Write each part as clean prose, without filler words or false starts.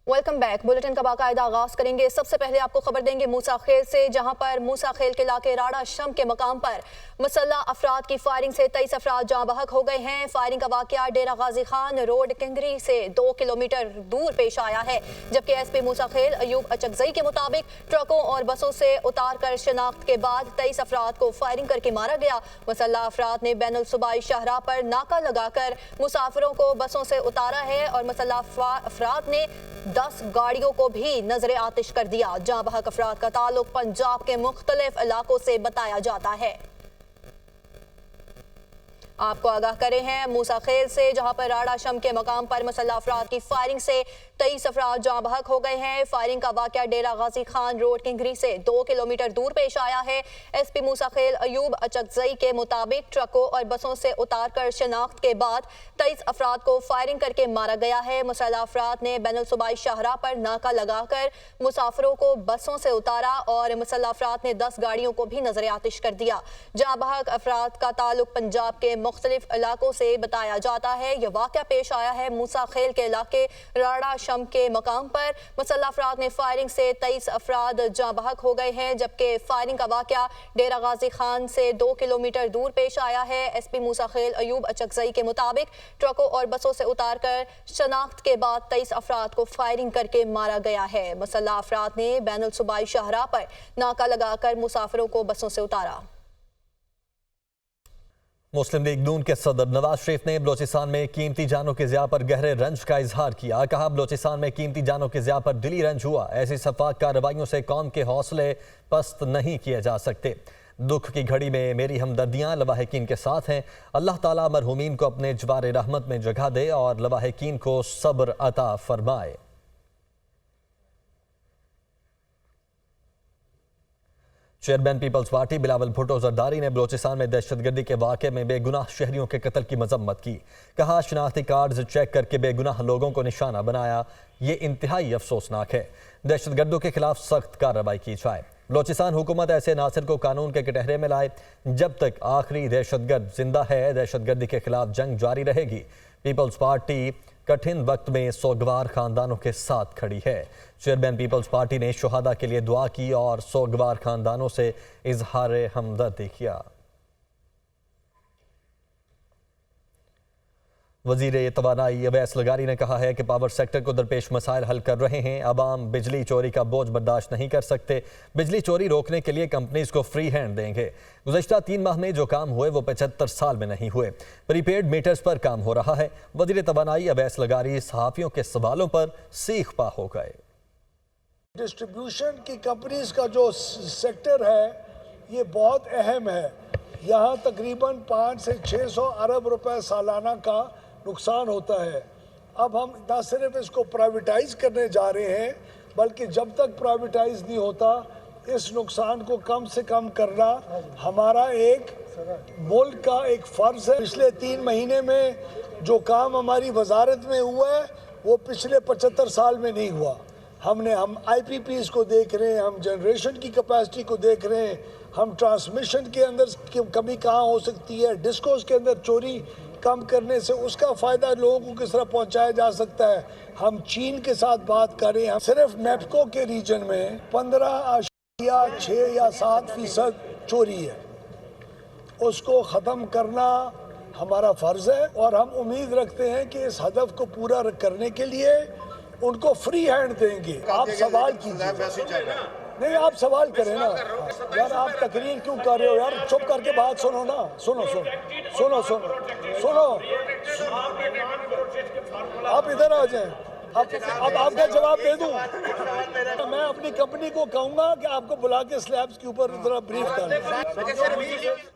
Welcome back. Bulletin का बाकायदा आगाज करेंगे। सबसे पहले आपको खबर देंगे मूसा खेल से, जहां पर मूसा खेल के इलाके राड़ा शम के मकाम पर मुसल्लह अफराद की फायरिंग से 23 अफराद जाँ बहक हो गए हैं। फायरिंग का वाकया डेरा गाजी खान रोड किंगरी से 2 किलोमीटर दूर पेश आया है, जबकि एसपी मूसा खेल अयूब अचकजई के मुताबिक ट्रकों और बसों से उतार कर शनाख्त के बाद 23 अफराद को फायरिंग करके मारा गया। मुसल्लह अफराद ने बैनुल सूबाई शाहराह पर नाका लगाकर मुसाफिरों को बसों से उतारा है और मुसल्लह अफराद ने 10 गाड़ियों को भी नजरे आतिश कर दिया। जाँ बहक अफराद का ताल्लुक पंजाब के मुख्तलिफ इलाकों से बताया जाता है। आपको आगाह करे हैं मूसा खेल से, जहां पर राड़ा शम के मकाम पर मुसल्लह अफराद की फायरिंग से 23 अफराद जाँ बहक हो गए हैं। फायरिंग का वाकया डेरा गाजी खान रोड किंगरी से 2 किलोमीटर दूर पेश आया है। एसपी मूसा खेल अयूब अचकजई के मुताबिक ट्रकों और बसों से उतार कर शनाख्त के बाद 23 अफराद को फायरिंग करके मारा गया है। मुसल्लह अफराद ने बैनुल सूबाई शाहराह पर नाका लगाकर मुसाफिरों को बसों से उतारा और मुसल्लह अफराद ने 10 गाड़ियों को भी नजर आतिश कर दिया। जाँ बहक अफराद का ताल्लुक पंजाब के मुख्तलिफ इलाकों से बताया जाता है। यह वाकया पेश आया है मूसा खेल के इलाके राड़ा शम के मकाम पर। मुसल्लह अफराद ने फायरिंग से 23 अफराद जाँ बहक हो गए हैं, जबकि फायरिंग का वाकया डेरा गाजी खान से 2 किलोमीटर दूर पेश आया है। एसपी मूसा खेल अयूब अचकजई के मुताबिक ट्रकों और बसों से उतार कर शनाख्त के बाद 23 अफराद को फायरिंग करके मारा गया है। मुसल्लह अफराद ने बैनुल सूबाई शाहराह पर नाका लगाकर मुसाफिरों को बसों से उतारा। मुस्लिम लीग नून के सदर नवाज शरीफ ने बलोचिस्तान में कीमती जानों के ज़िया पर गहरे रंज का इजहार किया। कहा, बलोचिस्तान में कीमती जानों के ज़िया पर दिली रंज हुआ। ऐसी सफाक कार्रवाइयों से कौम के हौसले पस्त नहीं किए जा सकते। दुख की घड़ी में मेरी हमदर्दियाँ लवाहिकीन के साथ हैं। अल्लाह ताला मरहूमीन को अपने जवार रहमत में जगह दे और लवाहिकीन को सब्र अता फरमाए। चेयरमैन पीपल्स पार्टी बिलावल भुट्टो जरदारी ने बलोचिस्तान में दहशतगर्दी के वाक़े में बेगुनाह शहरियों के कत्ल की मजम्मत की। कहा, शनाख्ती कार्ड्स चेक करके बेगुनाह लोगों को निशाना बनाया। ये इंतहाई अफसोसनाक है। दहशतगर्दों के खिलाफ सख्त कार्रवाई की जाए। बलोचिस्तान हुकूमत ऐसे नासिर को कानून के कटहरे में लाए। जब तक आखिरी दहशतगर्द जिंदा है, दहशतगर्दी के खिलाफ जंग जारी रहेगी। पीपल्स पार्टी कठिन वक्त में सोगवार खानदानों के साथ खड़ी है। चेयरमैन पीपल्स पार्टी ने शुहादा के लिए दुआ की और सोगवार खानदानों से इजहार हमदर्दी किया। वजीर तवानाई अवैस लगारी ने कहा है कि पावर सेक्टर को दरपेश मसाइल हल कर रहे हैं। अवाम बिजली चोरी का बोझ बर्दाश्त नहीं कर सकते। बिजली चोरी रोकने के लिए कंपनीज को फ्री हैंड देंगे। गुज़श्ता 3 माह में जो काम हुए वो 75 साल में नहीं हुए। प्रीपेड मीटर्स पर काम हो रहा है। वजीर तवानाई अवैस लगारी सहाफ़ियों के सवालों पर सीख पा हो गए। डिस्ट्रीब्यूशन की कंपनीज का जो सेक्टर है ये बहुत अहम है। यहाँ तकरीबन 500 से 600 अरब रुपए सालाना का नुकसान होता है। अब हम ना सिर्फ इसको प्राइवेटाइज करने जा रहे हैं, बल्कि जब तक प्राइवेटाइज नहीं होता इस नुकसान को कम से कम करना हमारा एक मुल्क का एक फ़र्ज़ है। पिछले 3 महीने में जो काम हमारी वजारत में हुआ है वो पिछले 75 साल में नहीं हुआ। हम IPPs को देख रहे हैं, हम जनरेशन की कैपेसिटी को देख रहे हैं, हम ट्रांसमिशन के अंदर कमी कहाँ हो सकती है, डिस्कोस के अंदर चोरी कम करने से उसका फ़ायदा लोगों को किस तरह पहुँचाया जा सकता है। हम चीन के साथ बात करें, हम सिर्फ नेपको के रीजन में 15.6 या 7% चोरी है। उसको ख़त्म करना हमारा फ़र्ज़ है और हम उम्मीद रखते हैं कि इस हदफ को पूरा करने के लिए उनको फ्री हैंड देंगे। आप सवाल कीजिए। नहीं, आप सवाल करें ना यार, आप तकरीर क्यों कर रहे हो यार? चुप करके बात सुनो ना। सुनो सुनो सुनो सुनो सुनो आप इधर आ जाएं। अब आपका जवाब दे दूं। मैं अपनी कंपनी को कहूंगा कि आपको बुला के स्लैब्स के ऊपर जरा ब्रीफ कर।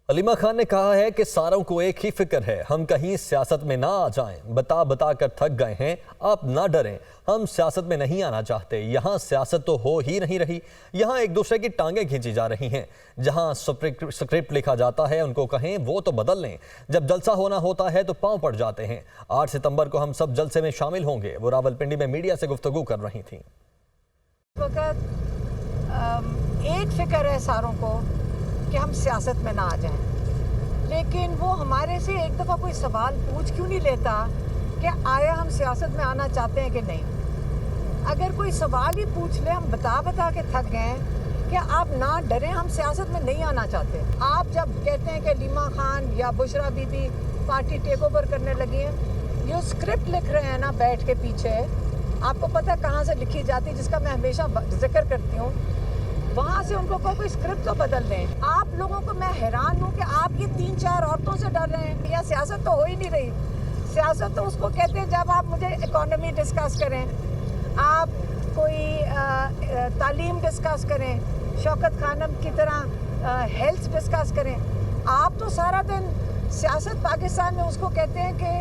अलीमा खान ने कहा है कि सारों को एक ही फिक्र है, हम कहीं सियासत में ना आ जाएं। बता कर थक गए हैं। आप ना डरें, हम सियासत में नहीं आना चाहते। यहाँ सियासत तो हो ही नहीं रही। यहाँ एक दूसरे की टांगें खींची जा रही हैं। जहाँ स्क्रिप्ट लिखा जाता है उनको कहें वो तो बदल लें। जब जलसा होना होता है तो पांव पड़ जाते हैं। 8 सितंबर को हम सब जलसे में शामिल होंगे। वो रावलपिंडी में मीडिया से गुफ्तगू कर रही थी। एक फिक्र है सारों को कि हम सियासत में ना आ जाएं, लेकिन वो हमारे से एक दफ़ा कोई सवाल पूछ क्यों नहीं लेता कि आया हम सियासत में आना चाहते हैं कि नहीं। अगर कोई सवाल ही पूछ ले, हम बता बता के थक गए हैं कि आप ना डरें, हम सियासत में नहीं आना चाहते। आप जब कहते हैं कि लीमा खान या Bushra Bibi party take over करने लगी है, ये स्क्रिप्ट लिख रहे हैं ना बैठ के पीछे, आपको पता कहाँ से लिखी जाती है, जिसका मैं हमेशा जिक्र करती हूँ, वहाँ से उनको कोई स्क्रिप्ट तो बदल दें। आप लोगों को मैं हैरान हूँ कि आप ये 3-4 औरतों से डर रहे हैं। या सियासत तो हो ही नहीं रही। सियासत तो उसको कहते हैं जब आप मुझे इकोनॉमी डिस्कस करें, आप कोई तालीम डिस्कस करें, शौकत खानम की तरह हेल्थ डिस्कस करें। आप तो सारा दिन सियासत पाकिस्तान में उसको कहते हैं कि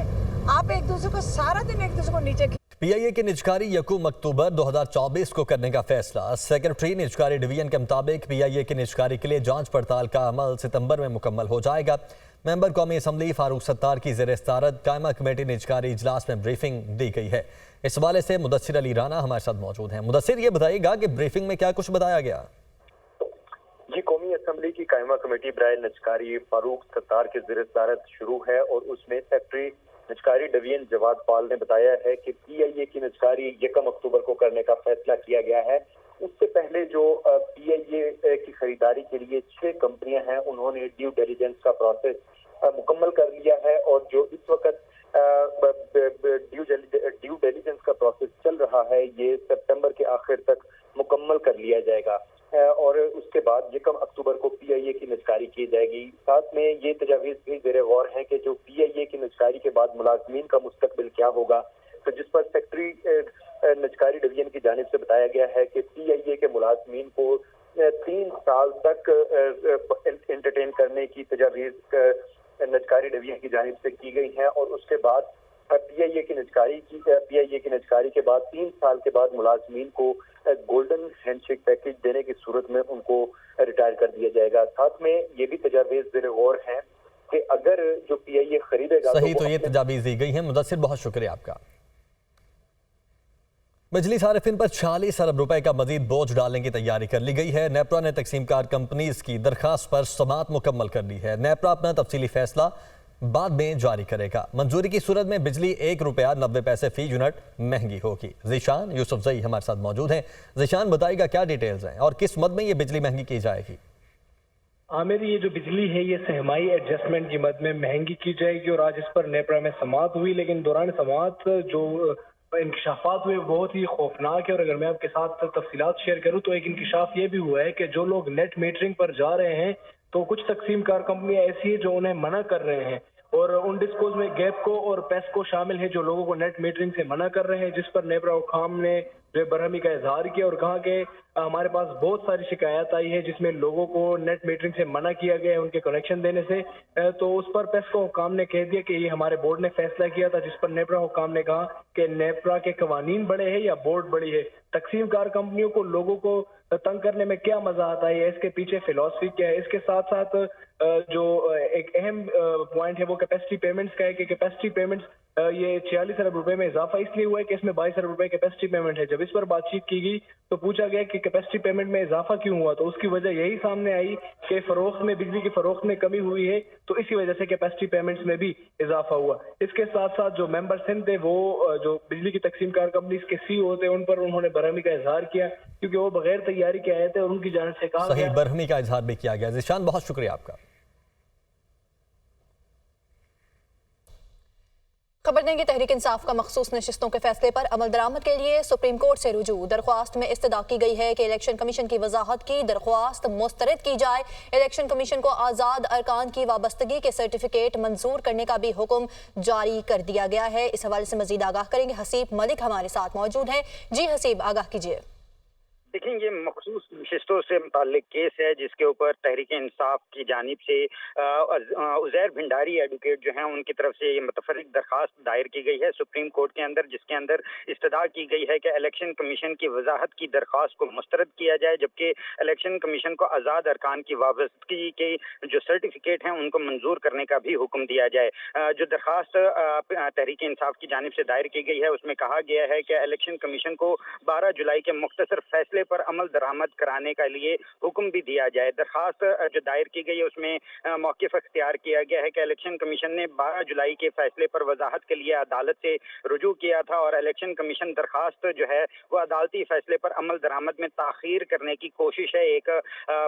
आप एक दूसरे को सारा दिन एक दूसरे को नीचे। पीआईए की निजकारी 1 अक्टूबर 2024 को करने का फैसला। सेक्रेटरी निजकारी डिवीजन के मुताबिक पीआईए की निजकारी के लिए जांच पड़ताल का अमल सितंबर में मुकम्मल हो जाएगा। मेंबर कौमी असम्बली फारूक सत्तार की ज़ेर सदारत कायमा कमेटी निजकारी इजलास में ब्रीफिंग दी गई है। इस हवाले से मुदस्सिर अली राना हमारे साथ मौजूद हैं। मुदस्सिर, ये बताइएगा कि ब्रीफिंग में क्या कुछ बताया गया? जी, कौमी असम्बली की कायमा कमेटी बराए निजकारी फारूक सत्तार की ज़ेर सदारत शुरू है और उसमें सेक्रेटरी निजकारी डिवीजन जवाद पाल ने बताया है कि पीआईए की निजकारी 1 अक्टूबर को करने का फैसला किया गया है। उससे पहले जो पीआईए की खरीदारी के लिए 6 कंपनियां हैं, उन्होंने ड्यू डिलिजेंस का प्रोसेस मुकम्मल कर लिया है और जो इस वक्त ड्यू डिलिजेंस का प्रोसेस चल रहा है, ये सितंबर के आखिर तक मुकम्मल कर लिया जाएगा और उसके बाद 1 अक्टूबर को पीआईए की निजकारी की जाएगी। साथ में ये तजावीज़ भी ज़ेरे गौर है कि जो पीआईए की निजकारी के बाद मुलाजमीन का मुस्तकबिल क्या होगा, तो जिस पर सेक्रेटरी निजकारी डिवीजन की जानिब से बताया गया है कि पीआईए के मुलाजमीन को 3 साल तक एंटरटेन करने की तजावीज़ निजकारी डिवीजन की जानिब से की गई है और उसके बाद पीआईए की निजकारी के बाद 3 साल के बाद मुलाजमीन को गोल्डन हैंडशेक पैकेज देने की सूरत में उनको रिटायर कर दिया जाएगा। साथ में ये भी तजावीज़ ज़ेरे गौर हैं कि अगर जो पीआईए खरीदेगा सही, तो ये तजावीज़ दी गई है। मुदस्सिर, बहुत शुक्रिया आपका। बिजली सारिफिन पर 46 अरब रुपए का मजीद बोझ डालने की तैयारी कर ली गई है। नेपरा ने तकसीमकार कंपनीज की दरखास्त पर समाअत मुकम्मल कर ली है। नेपरा अपना तफसीली फैसला बाद में जारी करेगा। मंजूरी की सूरत में बिजली ₹1.90 फी यूनिट महंगी होगी। ज़ीशान यूसुफजई हमारे साथ मौजूद हैं। ज़ीशान, बताइएगा क्या डिटेल्स हैं और किस मद में ये बिजली महंगी की जाएगी? आमिर, ये जो बिजली है ये सहमाई एडजस्टमेंट की मद में महंगी की जाएगी और आज इस पर नेपरा में समाअत हुई, लेकिन दौरान समाअत जो इंकशाफात हुए बहुत ही खौफनाक है। और अगर मैं आपके साथ तफसीलात शेयर करूं तो एक इंकशाफ ये भी हुआ है कि जो लोग नेट मीटरिंग पर जा रहे हैं तो कुछ तकसीमकार कंपनियां ऐसी है जो उन्हें मना कर रहे हैं और उन डिस्कोज में गैपको और पेस्को शामिल है जो लोगों को नेट मीटरिंग से मना कर रहे हैं, जिस पर नेपरा हुकाम ने जो बरहमी का इजहार किया और कहा कि हमारे पास बहुत सारी शिकायत आई है जिसमें लोगों को नेट मीटरिंग से मना किया गया है उनके कनेक्शन देने से। तो उस पर पेस्को हुकाम ने कह दिया कि ये हमारे बोर्ड ने फैसला किया था, जिस पर नेपरा हुकाम ने कहा कि नेपरा के कवानीन बड़े हैं या बोर्ड बड़ी है। तकसीमकार कंपनियों को लोगों को तंग करने में क्या मजा आता है, इसके पीछे फिलॉसफी क्या है? इसके साथ साथ जो एक अहम पॉइंट है वो कैपेसिटी पेमेंट्स का है कि कैपेसिटी पेमेंट्स ये 46 अरब रुपए में इजाफा इसलिए हुआ है कि इसमें 22 अरब रुपए कैपेसिटी पेमेंट है। जब इस पर बातचीत की गई तो पूछा गया कि कैपेसिटी पेमेंट में इजाफा क्यों हुआ, तो उसकी वजह यही सामने आई कि फरोख्त में बिजली की फरोख्त में कमी हुई है, तो इसी वजह से कैपेसिटी पेमेंट्स में भी इजाफा हुआ। इसके साथ साथ जो मेंबर सिंध थे वो जो बिजली की तकसीमकार कंपनी के CEO थे उन पर उन्होंने बरहमी का इजहार किया क्योंकि वो बगैर तैयारी के आए थे और उनकी जानिब से कहा सही, बरहमी का इजहार भी किया गया। ज़ीशान, बहुत शुक्रिया आपका। खबर देंगे तहरीक इंसाफ का मखसूस नशिस्तों के फैसले पर अमल दरामद के लिए सुप्रीम कोर्ट से रुजू। दरख्वास्त में इस्तदा की गई है कि इलेक्शन कमीशन की वजाहत की दरख्वास्त मुस्तरद की जाए। इलेक्शन कमीशन को आज़ाद अरकान की वाबस्तगी के सर्टिफिकेट मंजूर करने का भी हुक्म जारी कर दिया गया है। इस हवाले से मजीद आगाह करेंगे हसीब मलिक हमारे साथ मौजूद हैं। जी हसीब, आगाह कीजिए। देखिए, ये मखसूस नशिस्तों से मुताल्लिक केस है जिसके ऊपर तहरीक इंसाफ की जानिब से उज़ैर भंडारी एडवोकेट जो हैं उनकी तरफ से ये मुतफर्रिक दरखास्त दायर की गई है सुप्रीम कोर्ट के अंदर, जिसके अंदर इस्तदा की गई है कि इलेक्शन कमीशन की वजाहत की दरख्वास्त को मुस्तरद किया जाए, जबकि इलेक्शन कमीशन को आज़ाद अरकान की वाबस्तगी के जो सर्टिफिकेट हैं उनको मंजूर करने का भी हुक्म दिया जाए। जो दरखास्त तहरीक इंसाफ की जानिब से दायर की गई है उसमें कहा गया है कि इलेक्शन कमीशन को 12 जुलाई के मुख्तसर फैसले फैसले पर अमल दरामद कराने के लिए हुक्म भी दिया जाए। दरखास्त जो दायर की गई है उसमें मौक़िफ़ अख्तियार किया गया है कि इलेक्शन कमीशन ने 12 जुलाई के फैसले पर वजाहत के लिए अदालत से रुजू किया था और इलेक्शन कमीशन दरखास्त जो है वो अदालती फैसले पर अमल दरामद में ताख़ीर करने की कोशिश है, एक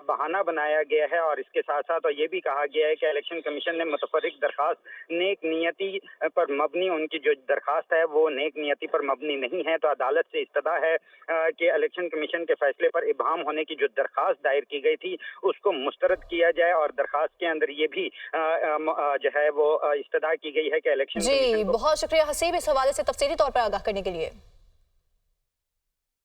बहाना बनाया गया है। और इसके साथ साथ ये भी कहा गया है कि इलेक्शन कमीशन ने मुतफर्रिक दरखास्त नेक नियति पर मबनी, उनकी जो दरखास्त है वो नेक नियति पर मबनी नहीं है। तो अदालत से इस्तदा है कि इलेक्शन कमीशन के फैसले पर इबहम होने की जो दरखास्त दायर की गई थी उसको मुस्तरद किया जाए और दरखास्त के अंदर ये भी जो है वो इस्तदा की गई है कि इलेक्शन जी, बहुत शुक्रिया हसीब इस हवाले से तफसीली तौर पर आगाह करने के लिए।